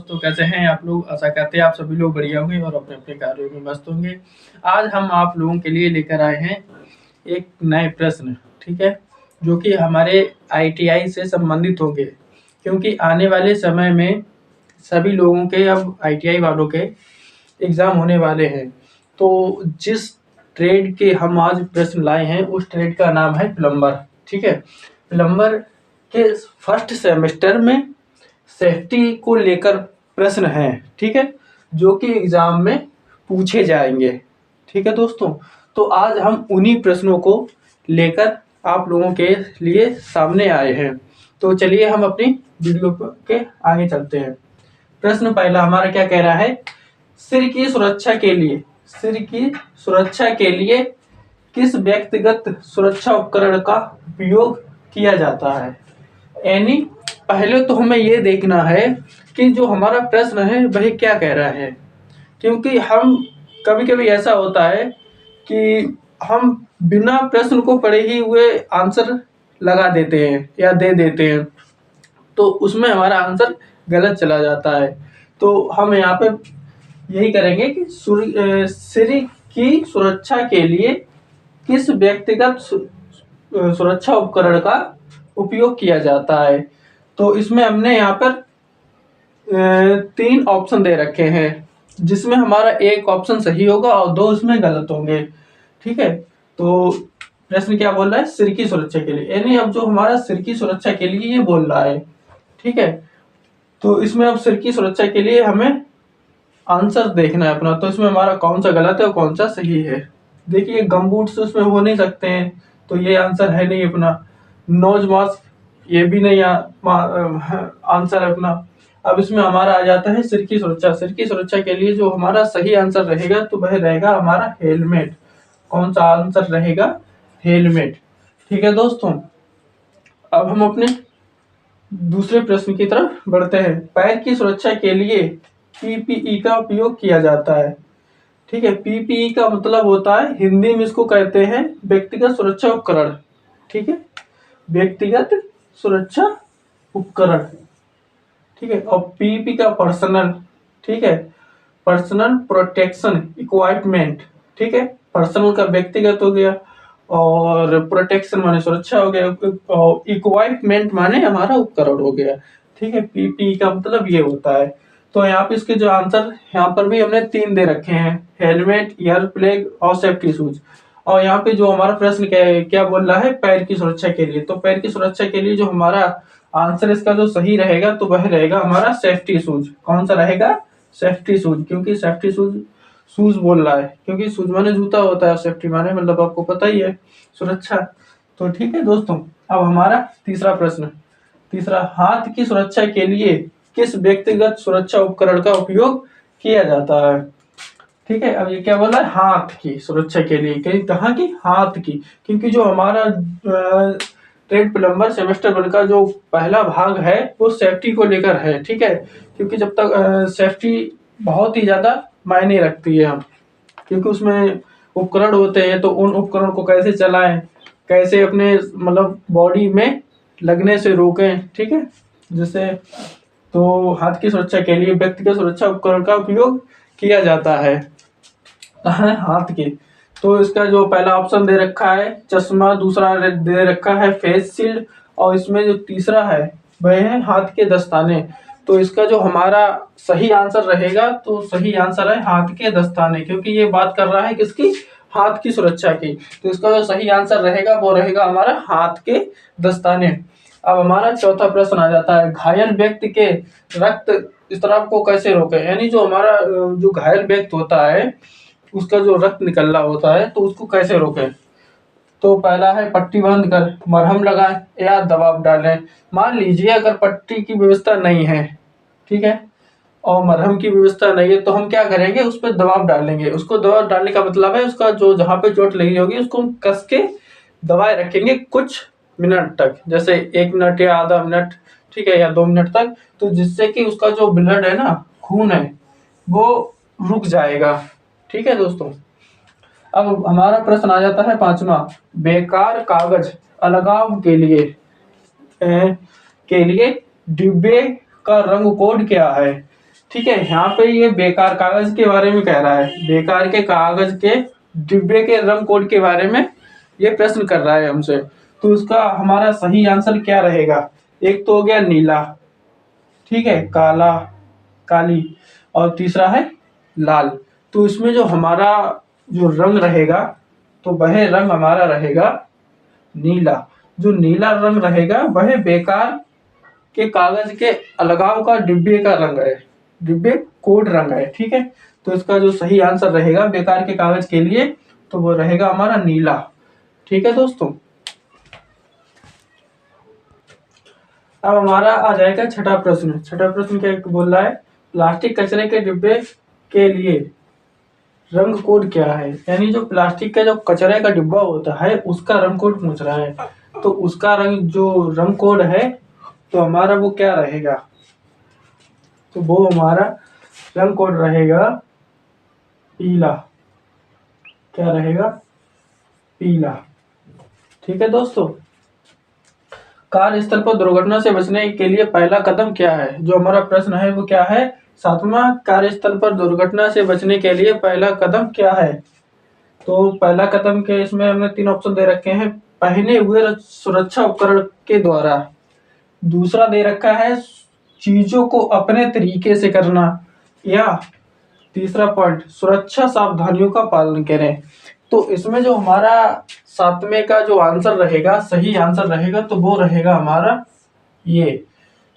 दोस्तों, कैसे हैं आप लोग? आशा करते हैं आप सभी लोग बढ़िया होंगे और अपने अपने कार्यों में मस्त होंगे। आज हम आप लोगों के लिए लेकर आए हैं एक नए प्रश्न, ठीक है, जो कि हमारे आईटीआई से संबंधित होंगे, क्योंकि आने वाले समय में सभी लोगों के, अब आईटीआई वालों के एग्ज़ाम होने वाले हैं। तो जिस ट्रेड के हम आज प्रश्न लाए हैं उस ट्रेड का नाम है प्लम्बर, ठीक है। प्लम्बर के फर्स्ट सेमेस्टर में सेफ्टी को लेकर प्रश्न हैं, ठीक है, जो कि एग्जाम में पूछे जाएंगे, ठीक है दोस्तों। तो आज हम उन्हीं प्रश्नों को लेकर आप लोगों के लिए सामने आए हैं। तो चलिए हम अपनी वीडियो के आगे चलते हैं। प्रश्न पहला हमारा क्या कह रहा है? सिर की सुरक्षा के लिए किस व्यक्तिगत सुरक्षा उपकरण का उपयोग किया जाता है? यानी पहले तो हमें ये देखना है कि जो हमारा प्रश्न है वह क्या कह रहा है, क्योंकि हम कभी-कभी ऐसा होता है कि हम बिना प्रश्न को पढ़े ही हुए आंसर लगा देते हैं या दे देते हैं, तो उसमें हमारा आंसर गलत चला जाता है। तो हम यहाँ पे यही करेंगे कि सिर की सुरक्षा के लिए किस व्यक्तिगत सुरक्षा उपकरण का उपयोग किया जाता है। तो इसमें हमने यहाँ पर 3 ऑप्शन दे रखे हैं, जिसमें हमारा एक ऑप्शन सही होगा और 2 इसमें गलत होंगे, ठीक है। तो प्रश्न क्या बोल रहा है? सिर की सुरक्षा के लिए, यानी अब जो हमारा सिर की सुरक्षा के लिए ये बोल रहा है, ठीक है। तो इसमें अब सिर की सुरक्षा के लिए हमें आंसर देखना है अपना, तो इसमें हमारा कौन सा गलत है और कौन सा सही है। देखिए, गमबूट्स उसमें हो नहीं सकते हैं, तो ये आंसर है नहीं अपना। नोज मास्क, ये भी नहीं आंसर है अपना। अब इसमें हमारा आ जाता है सिर की सुरक्षा। सिर की सुरक्षा के लिए जो हमारा सही आंसर रहेगा तो वह रहेगा हमारा हेलमेट। कौन सा आंसर रहेगा? हेलमेट, ठीक है दोस्तों। अब हम अपने दूसरे प्रश्न की तरफ बढ़ते हैं। पैर की सुरक्षा के लिए पीपीई का उपयोग किया जाता है, ठीक है। पीपीई का मतलब होता है, हिंदी में इसको कहते हैं व्यक्तिगत सुरक्षा उपकरण, ठीक है, व्यक्तिगत सुरक्षा उपकरण, ठीक है। और पीपी का पर्सनल, ठीक है, पर्सनल प्रोटेक्शन इक्विपमेंट, ठीक है। पर्सनल का व्यक्तिगत हो गया और प्रोटेक्शन माने सुरक्षा हो गया और इक्विपमेंट माने हमारा उपकरण हो गया, ठीक है। पीपी का मतलब ये होता है। तो यहाँ पे इसके जो आंसर यहाँ पर भी हमने 3 दे रखे हैं, हेलमेट, ईयर प्लग और सेफ्टी शूज। और यहाँ पे जो हमारा प्रश्न क्या बोल रहा है? पैर की सुरक्षा के लिए। तो पैर की सुरक्षा के लिए जो हमारा आंसर इसका जो सही रहेगा तो वह रहेगा हमारा सेफ्टी शूज। कौन सा रहेगा? सेफ्टी शूज, क्योंकि सेफ्टी शूज बोल रहा है, क्योंकि शूज माने जूता होता है, सेफ्टी माने मतलब आपको पता ही है, सुरक्षा। तो ठीक है दोस्तों, अब हमारा तीसरा प्रश्न। तीसरा, हाथ की सुरक्षा के लिए किस व्यक्तिगत सुरक्षा उपकरण का उपयोग किया जाता है? ठीक है। अब ये क्या बोला है? हाथ की सुरक्षा के लिए। कहाँ की? हाथ की, क्योंकि जो हमारा ट्रेड प्लम्बर सेमेस्टर 1 का जो पहला भाग है वो सेफ्टी को लेकर है, ठीक है। क्योंकि जब तक सेफ्टी बहुत ही ज्यादा मायने रखती है हम, क्योंकि उसमें उपकरण होते हैं, तो उन उपकरण को कैसे चलाएं, कैसे अपने मतलब बॉडी में लगने से रोकें, ठीक है। जैसे तो हाथ की सुरक्षा के लिए व्यक्तिगत सुरक्षा उपकरण का उपयोग किया जाता है। हाथ के, तो इसका जो पहला ऑप्शन दे रखा है चश्मा, दूसरा दे रखा है फेस शील्ड और इसमें जो तीसरा है वह है हाथ के दस्ताने। तो इसका जो हमारा सही आंसर रहेगा, तो सही आंसर है हाथ के दस्ताने, क्योंकि ये बात कर रहा है किसकी? हाथ की सुरक्षा की। तो इसका जो सही आंसर रहेगा वो रहेगा हमारा हाथ के दस्ताने। अब हमारा चौथा प्रश्न आ जाता है, घायल व्यक्ति के रक्त स्राव को कैसे रोकें? यानी जो हमारा जो घायल व्यक्ति होता है उसका जो रक्त निकल रहा होता है तो उसको कैसे रोकें? तो पहला है पट्टी बांध कर, मरहम लगाएं या दबाव डालें। मान लीजिए अगर पट्टी की व्यवस्था नहीं है, ठीक है, और मरहम की व्यवस्था नहीं है, तो हम क्या करेंगे? उस पर दबाव डालेंगे। उसको दबाव डालने का मतलब है उसका जो जहाँ पे चोट लगी होगी उसको हम कस के दबाए रखेंगे कुछ मिनट तक, जैसे 1 मिनट या आधा मिनट, ठीक है, या 2 मिनट तक, तो जिससे कि उसका जो ब्लड है ना, खून है, वो रुक जाएगा, ठीक है दोस्तों। अब हमारा प्रश्न आ जाता है पांचवा, बेकार कागज अलगाव के लिए डिब्बे का रंग कोड क्या है? ठीक है, यहाँ पे ये बेकार कागज के बारे में कह रहा है, बेकार के कागज के डिब्बे के रंग कोड के बारे में ये प्रश्न कर रहा है हमसे। तो उसका हमारा सही आंसर क्या रहेगा? एक तो हो गया नीला, ठीक है, काला, काली, और तीसरा है लाल। तो इसमें जो हमारा जो रंग रहेगा तो वह रंग हमारा रहेगा नीला। जो नीला रंग रहेगा वह बेकार के कागज के अलगाव का डिब्बे का रंग है, डिब्बे कोड रंग है, ठीक है। तो इसका जो सही आंसर रहेगा बेकार के कागज के लिए तो वो रहेगा हमारा नीला, ठीक है दोस्तों। अब हमारा आ जाएगा छठा प्रश्न। छठा प्रश्न क्या बोल रहा है? प्लास्टिक कचरे के डिब्बे के लिए रंग कोड क्या है? यानी जो प्लास्टिक का जो कचरे का डिब्बा होता है उसका रंग कोड पूछ रहा है। तो उसका जो रंग कोड है तो हमारा वो क्या रहेगा? तो वो हमारा रंग कोड रहेगा पीला। क्या रहेगा? पीला, ठीक है दोस्तों। कार्यस्थल पर दुर्घटना से बचने के लिए पहला कदम क्या है? जो हमारा प्रश्न है वो क्या है? सातवां, कार्यस्थल पर दुर्घटना से बचने के लिए पहला कदम क्या है? तो पहला कदम के इसमें हमने 3 ऑप्शन दे रखे हैं। पहने हुए सुरक्षा उपकरण के द्वारा। दूसरा दे रखा है चीजों को अपने तरीके से करना, या तीसरा पॉइंट सुरक्षा सावधानियों का पालन करें। तो इसमें जो हमारा सातवें का जो आंसर रहेगा, सही आंसर रहेगा तो वो रहेगा हमारा ये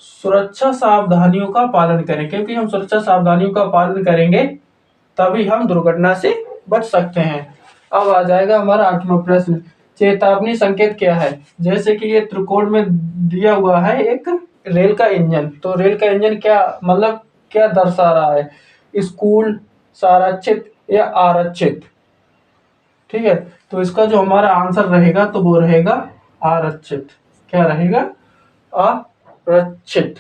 सुरक्षा सावधानियों का पालन करें, क्योंकि हम सुरक्षा सावधानियों का पालन करेंगे तभी हम दुर्घटना से बच सकते हैं। अब आ जाएगा हमारा आठवां प्रश्न। चेतावनी संकेत क्या है? जैसे कि ये त्रिकोण में दिया हुआ है एक रेल का इंजन, तो रेल का इंजन क्या मतलब क्या दर्शा रहा है? स्कूल, संरक्षित या आरक्षित, ठीक है। तो इसका जो हमारा आंसर रहेगा तो वो रहेगा आरक्षित। क्या रहेगा? आरक्षित।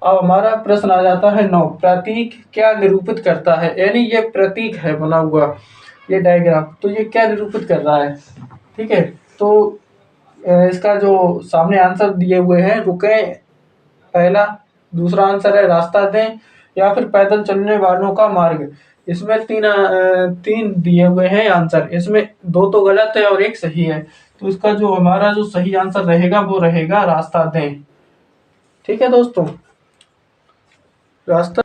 अब हमारा प्रश्न आ जाता है 9। प्रतीक क्या निरूपित करता है? यानी ये प्रतीक है बना हुआ, ये डायग्राम, तो ये क्या निरूपित कर रहा है? ठीक है, तो इसका जो सामने आंसर दिए हुए हैं, रुके पहला, दूसरा आंसर है रास्ता दें, या फिर पैदल चलने वालों का मार्ग। इसमें तीन दिए हुए हैं आंसर, इसमें 2 तो गलत है और 1 सही है। तो इसका जो हमारा जो सही आंसर रहेगा वो रहेगा रास्ता दें, ठीक है दोस्तों, रास्ता।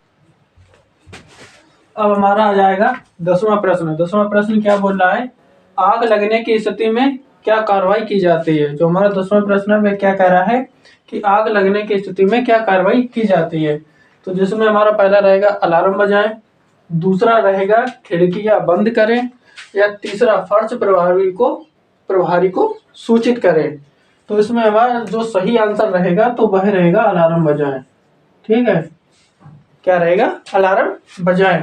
अब हमारा आ जाएगा 10वां प्रश्न। 10वां प्रश्न क्या बोल रहा है? आग लगने की स्थिति में क्या कार्रवाई की जाती है? जो हमारा 10वां प्रश्न है वह क्या कह रहा है कि आग लगने की स्थिति में क्या कार्रवाई की जाती है? तो जिसमें हमारा पहला रहेगा अलार्म बजाएं, दूसरा रहेगा खिड़कियां बंद करें, या तीसरा फर्श प्रभारी को सूचित करें। तो इसमें हमारा जो सही आंसर रहेगा तो वह रहेगा अलार्म बजाएं, ठीक है। क्या रहेगा? अलार्म बजाएं।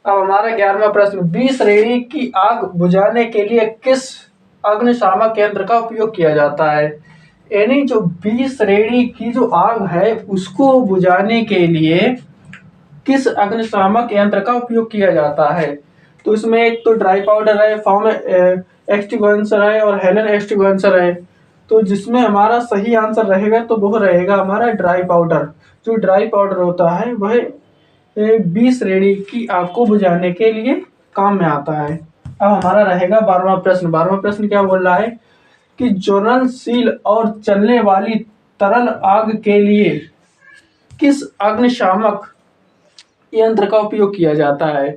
अब हमारा 11वां प्रश्न। 20 श्रेणी की आग बुझाने के लिए किस अग्निशामक यंत्र का उपयोग किया जाता है? यानी जो 20 श्रेणी की जो आग है उसको बुझाने के लिए किस अग्निशामक यंत्र का उपयोग किया जाता है? तो इसमें एक तो ड्राई पाउडर है, फॉर्म एक्सटिंग्विशर है और हेलन एक्सटिंग्विशर है। तो जिसमें हमारा सही आंसर रहेगा तो वो रहेगा हमारा ड्राई पाउडर। जो ड्राई पाउडर होता है वह 20 श्रेणी की आग को बुझाने के लिए काम में आता है। अब हमारा रहेगा 12वां प्रश्न। 12वां प्रश्न क्या बोल रहा है कि ज्वलनशील और चलने वाली तरल आग के लिए किस अग्निशामक यंत्र का उपयोग किया जाता है?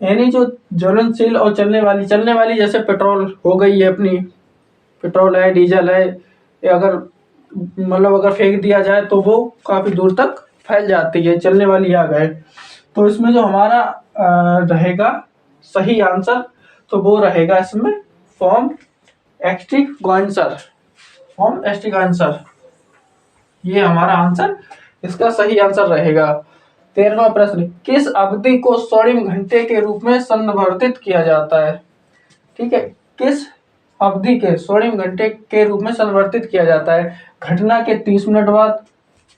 यानी जो ज्वलनशील और चलने वाली जैसे पेट्रोल हो गई है अपनी, पेट्रोल है, डीजल है, अगर मतलब अगर फेंक दिया जाए तो वो काफी दूर तक फैल जाती है, चलने वाली आग है। तो इसमें जो हमारा रहेगा सही आंसर तो वो रहेगा इसमें फॉर्म एक्सटिंग्विशर, फॉर्म एक्सटिंग्विशर, ये हमारा आंसर इसका सही आंसर रहेगा। 13वां प्रश्न। किस अवधि को स्वर्णिम घंटे के रूप में संदर्भित किया जाता है? ठीक है, किस अवधि के स्वर्णिम घंटे के रूप में संदर्भित किया जाता है? घटना के 30 मिनट बाद,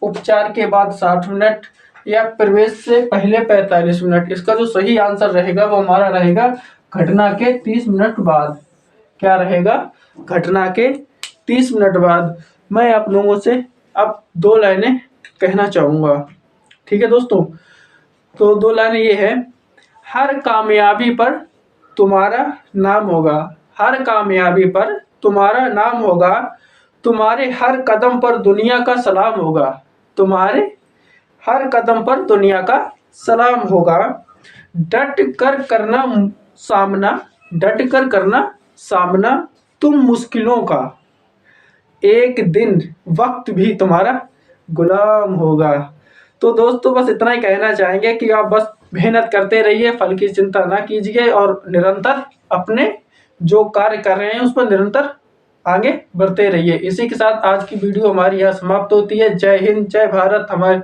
उपचार के बाद 60 मिनट, या प्रवेश से पहले 45 मिनट। इसका जो सही आंसर रहेगा वो हमारा रहेगा घटना के 30 मिनट बाद। क्या रहेगा? घटना के 30 मिनट बाद। मैं आप लोगों से अब 2 लाइनें कहना चाहूंगा, ठीक है दोस्तों। तो 2 लाइन ये है, हर कामयाबी पर तुम्हारा नाम होगा, हर कामयाबी पर तुम्हारा नाम होगा, तुम्हारे हर कदम पर दुनिया का सलाम होगा, तुम्हारे हर कदम पर दुनिया का सलाम होगा। डट कर करना सामना, डट कर करना सामना तुम मुश्किलों का, एक दिन वक्त भी तुम्हारा गुलाम होगा। तो दोस्तों बस इतना ही कहना चाहेंगे कि आप बस मेहनत करते रहिए, फल की चिंता ना कीजिए और निरंतर अपने जो कार्य कर रहे हैं उस पर निरंतर आगे बढ़ते रहिए। इसी के साथ आज की वीडियो हमारी यहाँ समाप्त होती है। जय हिंद, जय भारत। हमारे